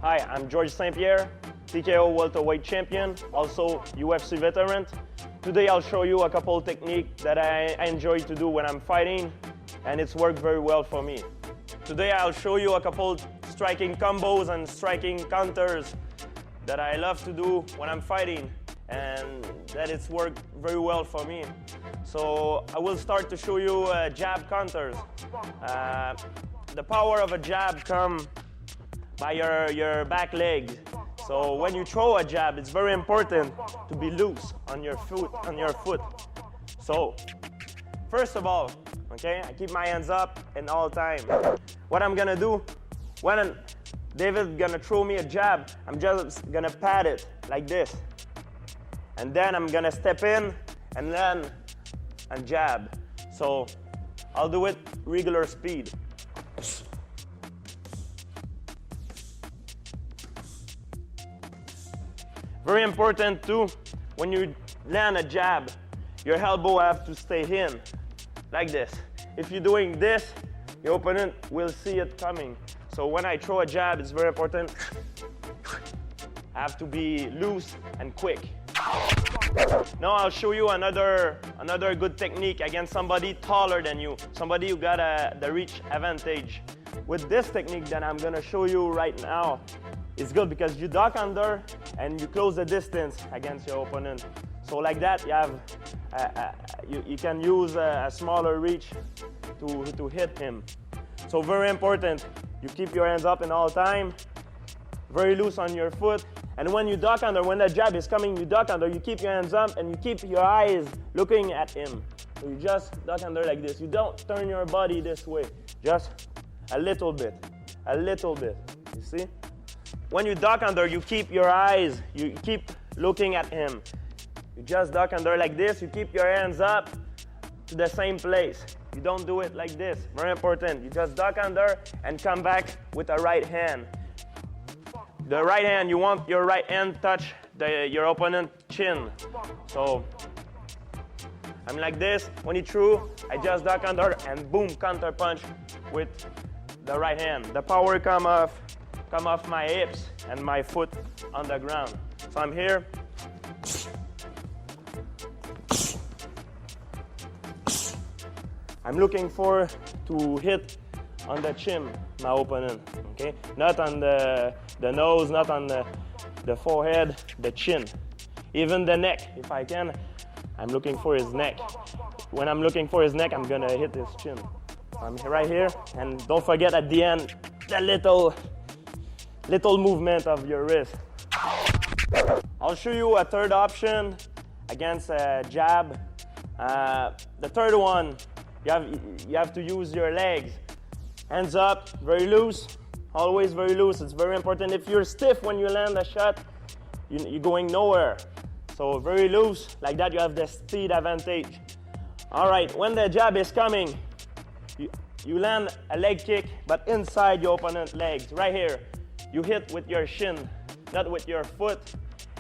Hi, I'm George St. Pierre, TKO welterweight champion, also UFC veteran. Today I'll show you a couple techniques that I enjoy to do when I'm fighting, and it's worked very well for me. Today I'll show you a couple striking combos and striking counters that I love to do when I'm fighting, and that it's worked very well for me. So I will start to show you jab counters. The power of a jab comes by your back leg. So when you throw a jab, it's very important to be loose on your foot. So first of all, okay, I keep my hands up in all time. What I'm gonna do, when David's gonna throw me a jab, I'm just gonna pat it like this. And then I'm gonna step in and then and jab. So I'll do it regular speed. Very important too, when you land a jab, your elbow have to stay in, like this. If you're doing this, your opponent will see it coming. So when I throw a jab, it's very important. I have to be loose and quick. Now I'll show you another good technique against somebody taller than you, somebody who got the reach advantage. With this technique that I'm gonna show you right now, it's good because you duck under and you close the distance against your opponent. So like that, you have you can use a smaller reach to hit him. So very important, you keep your hands up in all time, very loose on your foot. And when you duck under, when the jab is coming, you duck under, you keep your hands up and you keep your eyes looking at him. So you just duck under like this. You don't turn your body this way, just a little bit, you see? When you duck under, you keep your eyes, you keep looking at him. You just duck under like this, you keep your hands up to the same place. You don't do it like this, very important. You just duck under and come back with a right hand. The right hand, you want your right hand touch your opponent's chin. So I'm like this, when he threw, I just duck under and boom, counter punch with the right hand. The power come off my hips and my foot on the ground. So I'm here. I'm looking to hit on the chin, my opponent, okay? Not on the nose, not on the forehead, the chin. Even the neck, if I can, I'm looking for his neck. When I'm looking for his neck, I'm gonna hit his chin. I'm right here, and don't forget at the end, the little movement of your wrist. I'll show you a third option against a jab. The third one, you have to use your legs. Hands up, very loose, always very loose. It's very important. If you're stiff when you land a shot, you're going nowhere. So very loose, like that you have the speed advantage. All right, when the jab is coming, you land a leg kick, but inside your opponent's legs, right here. You hit with your shin, not with your foot.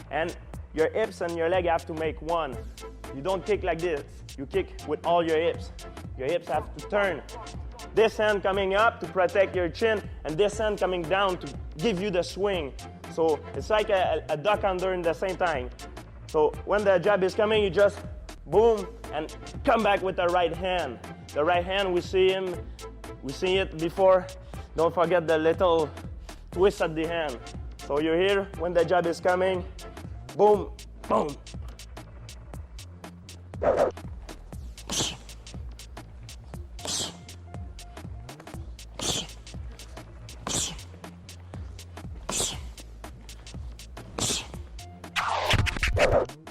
And your hips and your leg have to make one. You don't kick like this, you kick with all your hips. Your hips have to turn. This hand coming up to protect your chin, and this hand coming down to give you the swing. So it's like a duck under in the same time. So when the jab is coming, you just boom and come back with the right hand. The right hand, we see it before. Don't forget the little twist at the hand. So you're here when the jab is coming, boom, boom.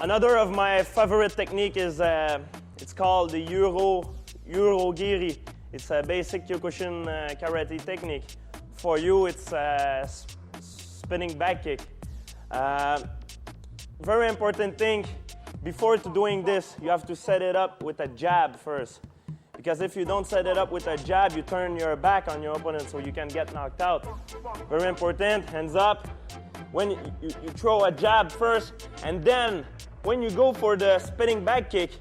Another of my favorite technique is it's called the Urogiri. It's a basic Kyokushin karate technique. For you, it's a spinning back kick. Very important thing, before doing this, you have to set it up with a jab first. Because if you don't set it up with a jab, you turn your back on your opponent so you can get knocked out. Very important, hands up. When you throw a jab first, and then when you go for the spinning back kick,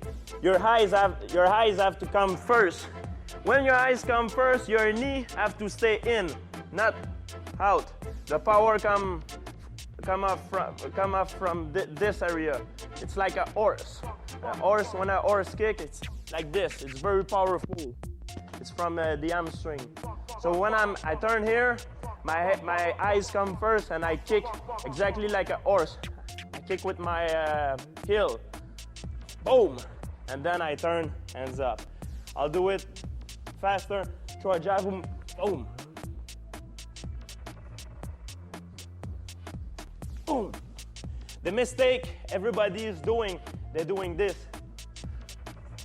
your eyes have to come first. When your eyes come first, your knee have to stay in, not out. The power come off from this area. It's like a horse. When a horse kick, it's like this. It's very powerful. It's from the hamstring. So when I turn here, my eyes come first, and I kick exactly like a horse. I kick with my heel. Boom! And then I turn, hands up. I'll do it faster. Throw a jab, boom. Boom. The mistake everybody is doing, they're doing this.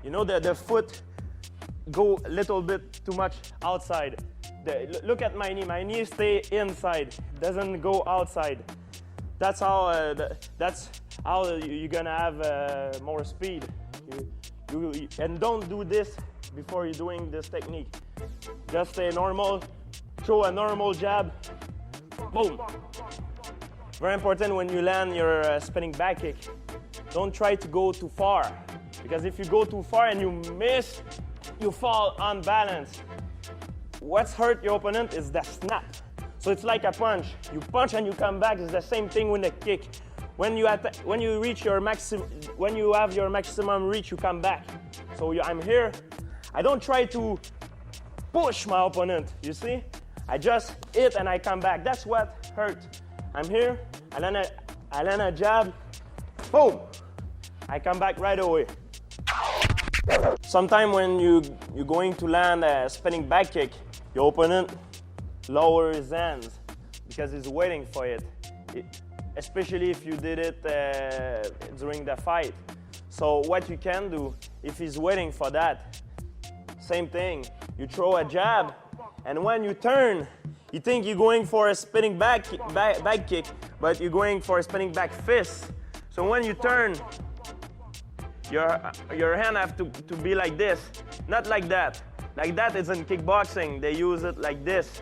You know that the foot go a little bit too much outside. Look at my knee stay inside, doesn't go outside. That's how you're gonna have more speed. And don't do this before you're doing this technique. Just stay normal, throw a normal jab, boom. Very important when you land your spinning back kick. Don't try to go too far, because if you go too far and you miss, you fall unbalanced. What's hurt your opponent is the snap. So it's like a punch. You punch and you come back. It's the same thing with the kick. When you reach your when you have your maximum reach, you come back. So I'm here. I don't try to push my opponent. You see? I just hit and I come back. That's what hurt. I'm here. I land a jab. Boom! I come back right away. Sometimes when you're going to land a spinning back kick, your opponent lowers his hands because he's waiting for it. Especially if you did it during the fight. So what you can do, if he's waiting for that, same thing. You throw a jab, and when you turn, you think you're going for a spinning back kick, but you're going for a spinning back fist. So when you turn, your hand have to be like this, not like that. Like that is in kickboxing, they use it like this.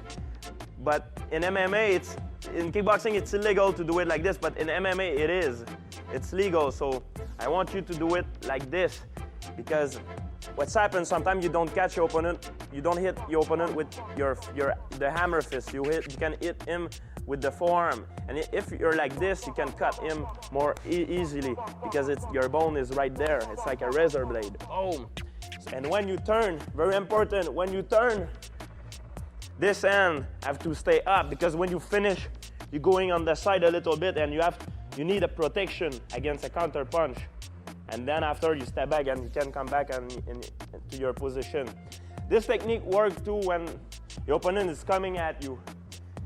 But in MMA, in kickboxing, it's illegal to do it like this, but in MMA, it is. It's legal, so I want you to do it like this, because what's happened, sometimes you don't catch your opponent, you don't hit your opponent with the hammer fist, you can hit him with the forearm. And if you're like this, you can cut him more easily, because your bone is right there. It's like a razor blade. Boom. And when you turn, very important, when you turn, this hand have to stay up, because when you finish, you're going on the side a little bit, and you need a protection against a counter punch. And then after you step back and you can come back to your position. This technique works too when your opponent is coming at you.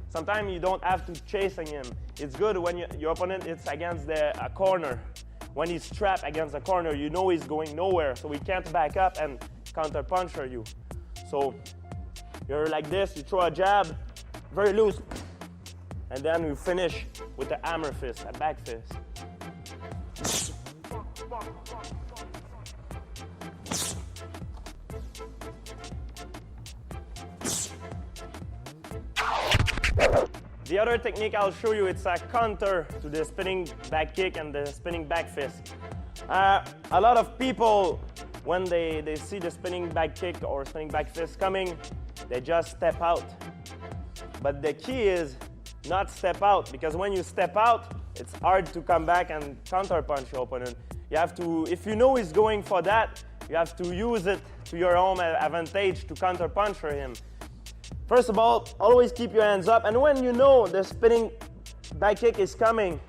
Sometimes you don't have to chasing him. It's good when your opponent is against a corner. When he's trapped against a corner, you know he's going nowhere, so he can't back up and counter punch you. So you're like this, you throw a jab, very loose, and then you finish with a hammer fist, a back fist. The other technique I'll show you, it's a counter to the spinning back kick and the spinning back fist. A lot of people, when they see the spinning back kick or spinning back fist coming, they just step out. But the key is not step out, because when you step out, it's hard to come back and counter punch your opponent. You have to, if you know he's going for that, you have to use it to your own advantage to counter punch him. First of all, always keep your hands up, and when you know the spinning back kick is coming,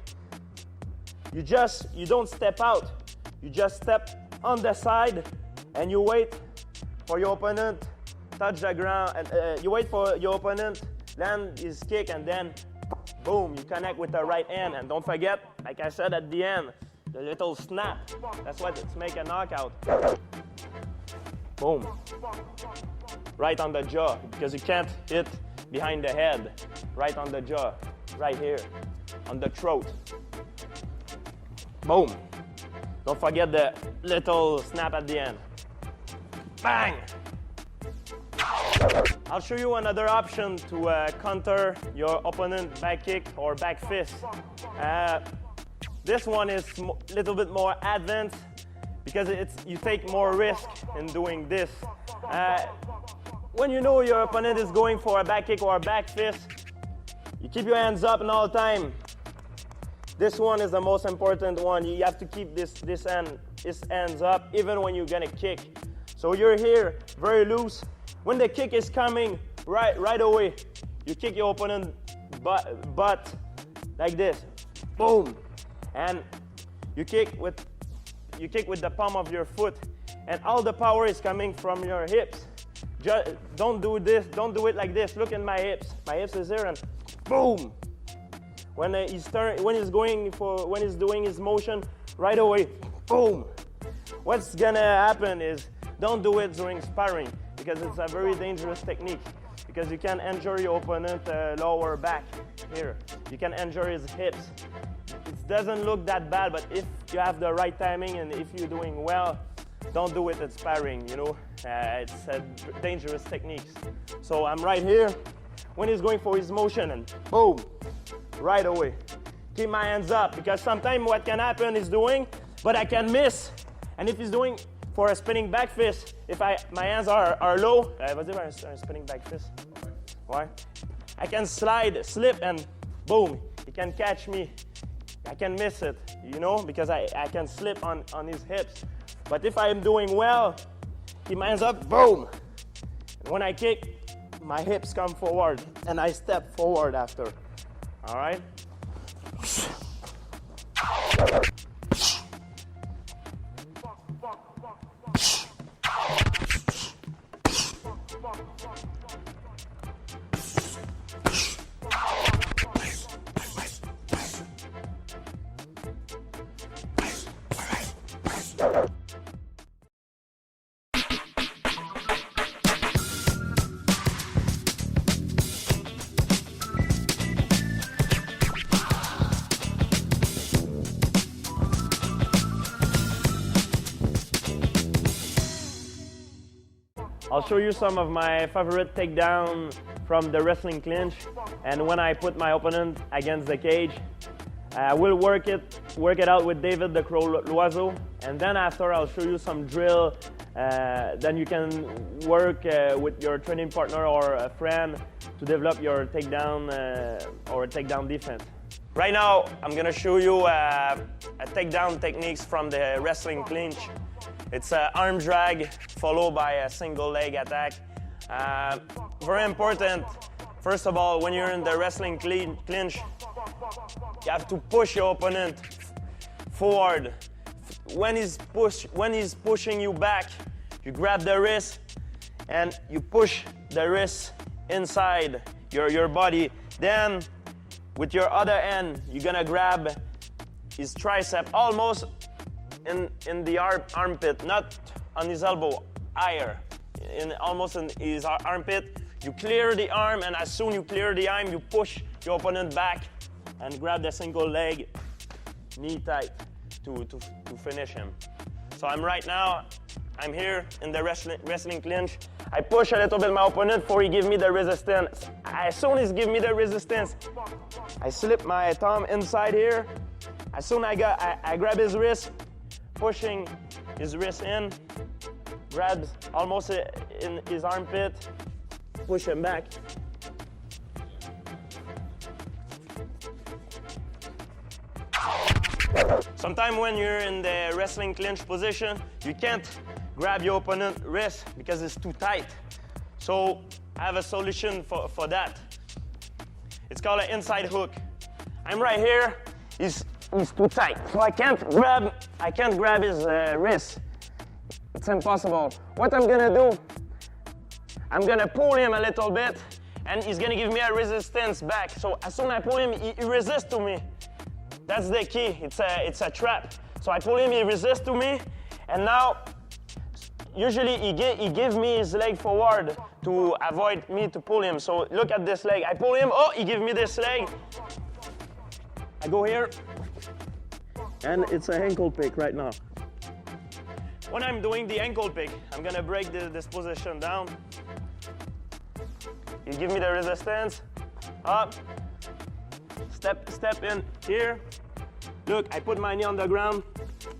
you don't step out. You just step on the side and you wait for your opponent touch the ground, and you wait for your opponent land his kick, and then boom, you connect with the right hand. And don't forget, like I said at the end, the little snap. That's what it's make a knockout. Boom. Right on the jaw, because you can't hit behind the head. Right on the jaw, right here, on the throat. Boom. Don't forget the little snap at the end. Bang! I'll show you another option to counter your opponent's back kick or back fist. This one is a little bit more advanced, because you take more risk in doing this. When you know your opponent is going for a back kick or a back fist, You keep your hands up and all the time. This one is the most important one. You have to keep this hands up even when you're gonna kick. So you're here, very loose. When the kick is coming, right away, you kick your opponent butt like this, boom, and you kick with the palm of your foot, and all the power is coming from your hips. Just don't do this. Don't do it like this. Look at my hips. My hips is here, and boom. When he's doing his motion, right away, boom. What's gonna happen is don't do it during sparring because it's a very dangerous technique. Because you can injure your opponent lower back here. You can injure his hips. It doesn't look that bad, but if you have the right timing and if you're doing well, don't do it at sparring, you know. It's dangerous techniques. So I'm right here when he's going for his motion and boom, right away. Keep my hands up because sometimes what can happen is doing, but I can miss. And if he's doing for a spinning back fist, if my hands are low, vas-y un spinning back fist. Why? I can slip, and boom, he can catch me. I can miss it, you know, because I can slip on his hips. But if I am doing well, keep my hands up, boom. And when I kick, my hips come forward, and I step forward after. All right? I'll show you some of my favorite takedown from the wrestling clinch, and when I put my opponent against the cage, I will work it out with David the Crow Loiseau, and then after I'll show you some drill. Then you can work with your training partner or a friend to develop your takedown or takedown defense. Right now, I'm gonna show you a takedown techniques from the wrestling clinch. It's an arm drag followed by a single leg attack. Very important, first of all, when you're in the wrestling clinch, you have to push your opponent forward. When he's pushing you back, you grab the wrist and you push the wrist inside your body. Then, with your other hand, you're gonna grab his tricep almost in the armpit, not on his elbow, higher, almost in his armpit. You clear the arm, and as soon as you clear the arm, you push your opponent back and grab the single leg, knee tight, to finish him. So I'm here in the wrestling clinch. I push a little bit my opponent before he gives me the resistance. As soon as he gives me the resistance, I slip my thumb inside here. As soon as I grab his wrist, pushing his wrist in, grabs almost in his armpit, push him back. Sometimes when you're in the wrestling clinch position, you can't grab your opponent's wrist because it's too tight. So I have a solution for that. It's called an inside hook. I'm right here. He's too tight, so I can't grab his wrist. It's impossible. What I'm gonna do, I'm gonna pull him a little bit, and he's gonna give me a resistance back. So as soon as I pull him, he resists to me. That's the key. It's a trap. So I pull him, he resists to me, and now usually he gives me his leg forward to avoid me to pull him. So look at this leg. I pull him. Oh, he gives me this leg. I go here. And it's an ankle pick right now. When I'm doing the ankle pick, I'm gonna break this position down. You give me the resistance, up, step in here. Look, I put my knee on the ground,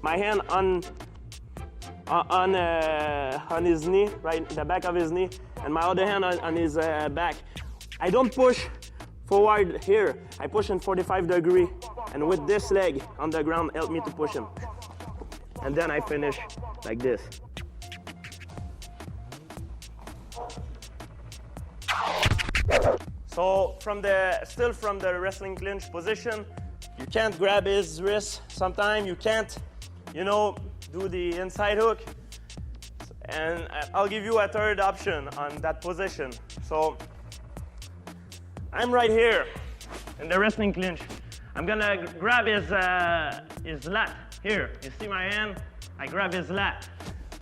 my hand on his knee, right, the back of his knee, and my other hand on his back. I don't push forward here, I push in 45 degree, and with this leg on the ground, help me to push him. And then I finish like this. So still from the wrestling clinch position, you can't grab his wrist. Sometimes you can't, you know, do the inside hook. And I'll give you a third option on that position. So I'm right here in the wrestling clinch. I'm gonna grab his lat here. You see my hand? I grab his lat.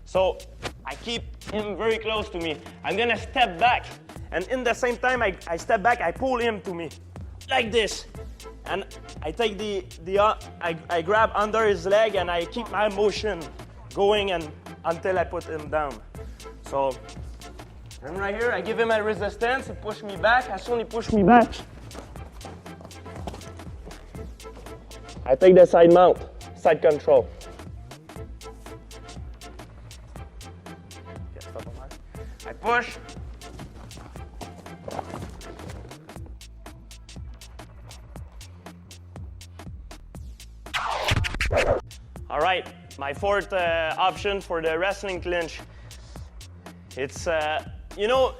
So I keep him very close to me. I'm gonna step back, and in the same time I step back, I pull him to me like this, and I take I grab under his leg, and I keep my motion going and until I put him down. So I'm right here, I give him a resistance, he push me back. As soon as he push me back, I take the side mount, side control. I push. All right, my fourth option for the wrestling clinch. It's, you know,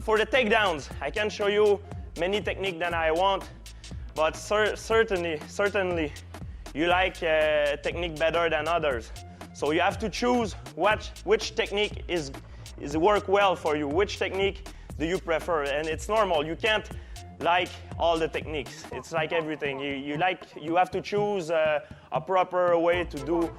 for the takedowns, I can show you many techniques that I want, but certainly, you like technique better than others. So you have to choose which technique is work well for you. Which technique do you prefer? And it's normal. You can't like all the techniques. It's like everything. You have to choose a proper way to do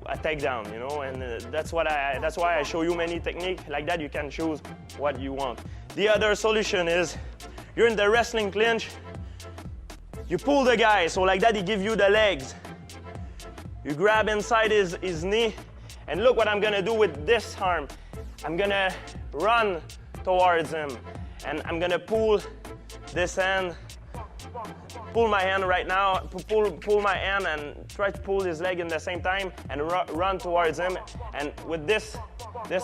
a takedown, you know. And that's why I show you many techniques. Like that, you can choose what you want. The other solution is you're in the wrestling clinch. You pull the guy, so like that, he give you the legs. You grab inside his knee, and look what I'm gonna do with this arm. I'm gonna run towards him, and I'm gonna pull this hand, pull my hand right now, pull my hand and try to pull his leg in the same time and run towards him. And with this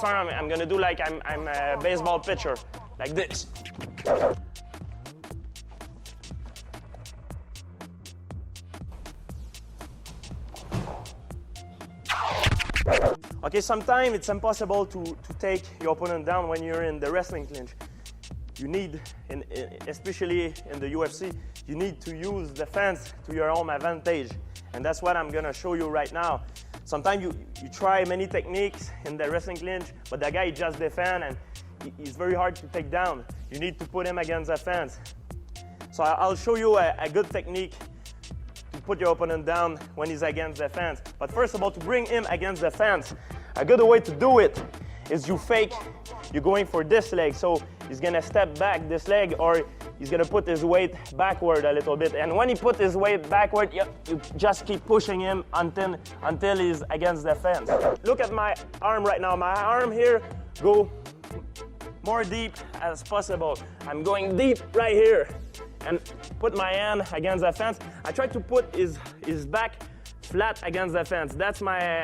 arm, I'm gonna do like I'm a baseball pitcher, like this. Okay, sometimes it's impossible to take your opponent down when you're in the wrestling clinch. You need, especially in the UFC, you need to use defense to your own advantage. And that's what I'm gonna show you right now. Sometimes you try many techniques in the wrestling clinch, but the guy just defends and he's very hard to take down. You need to put him against the fence. So I'll show you a good technique to put your opponent down when he's against the fence. But first of all, to bring him against the fence, a good way to do it is you fake, you're going for this leg. So he's gonna step back this leg, or he's gonna put his weight backward a little bit. And when he put his weight backward, you just keep pushing him until he's against the fence. Look at my arm right now. My arm here, go more deep as possible. I'm going deep right here and put my hand against the fence. I try to put his back flat against the fence. That's my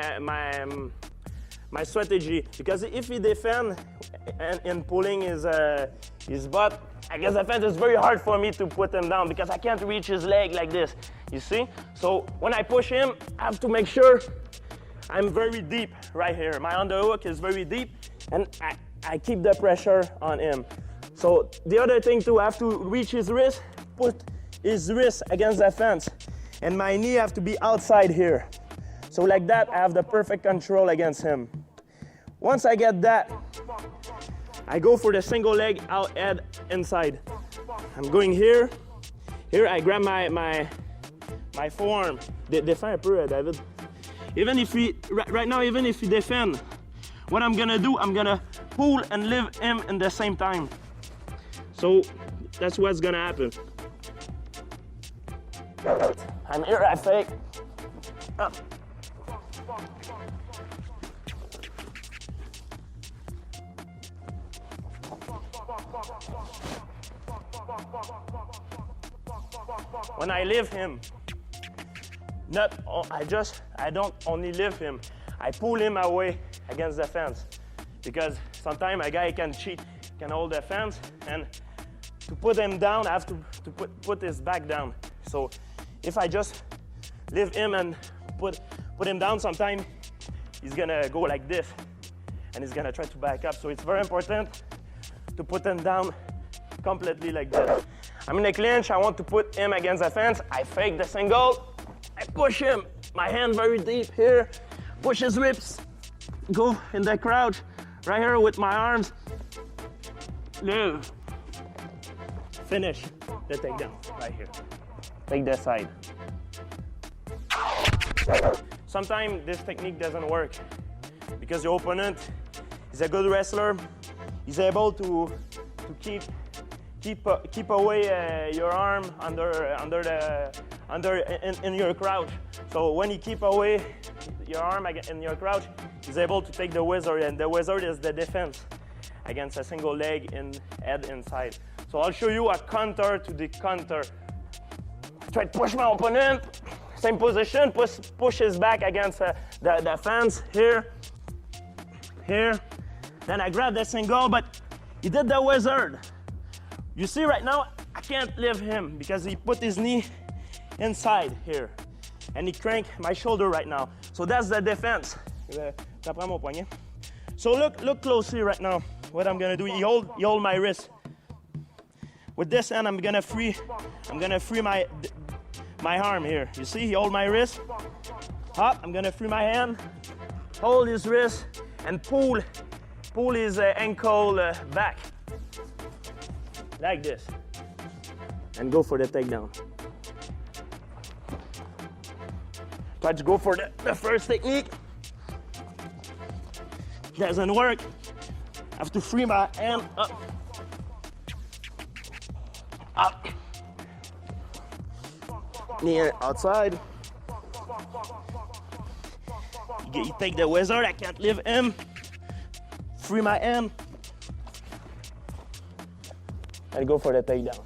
strategy, because if he defends and pulling his butt against the fence, it's very hard for me to put him down because I can't reach his leg like this, you see? So when I push him, I have to make sure I'm very deep right here. My underhook is very deep, and I keep the pressure on him. So the other thing too, I have to reach his wrist, put his wrist against the fence, and my knee have to be outside here. So like that, I have the perfect control against him. Once I get that, I go for the single leg out head inside. I'm going here. Here I grab my forearm. Défends un peu, David. Even if right now, even if he defend, what I'm gonna do, I'm gonna pull and lift him in the same time. So that's what's gonna happen. I'm here, I fake. Up. When I lift him, I don't only lift him, I pull him away against the fence, because sometimes a guy can cheat, can hold the fence, and to put him down, I have to put his back down. So if I just leave him and put him down, sometime he's gonna go like this and he's gonna try to back up. So it's very important to put him down completely like this. I'm in a clinch, I want to put him against the fence. I fake the single, I push him, my hand very deep here, push his ribs, go in the crouch, right here with my arms. Move. Finish the takedown right here. Take the side. Sometimes this technique doesn't work because your opponent is a good wrestler. He's able to keep away your arm in your crouch. So when you keep away your arm in your crouch, he's able to take the wizard, and the wizard is the defense against a single leg and head inside. So I'll show you a counter to the counter. Try to push my opponent, same position, push his back against the fence here. Then I grab the single, but he did the wizard. You see right now, I can't leave him because he put his knee inside here. And he cranked my shoulder right now. So that's the defense. So look closely right now. What I'm gonna do, he hold my wrist. With this hand, I'm gonna free my arm here. You see, he hold my wrist. Up, I'm gonna free my hand, hold his wrist, and pull his ankle back. Like this. And go for the takedown. Try to go for the first technique. Doesn't work. I have to free my hand up. Up. Knee outside. You take the wizard, I can't leave him. Free my hand. And go for the takedown.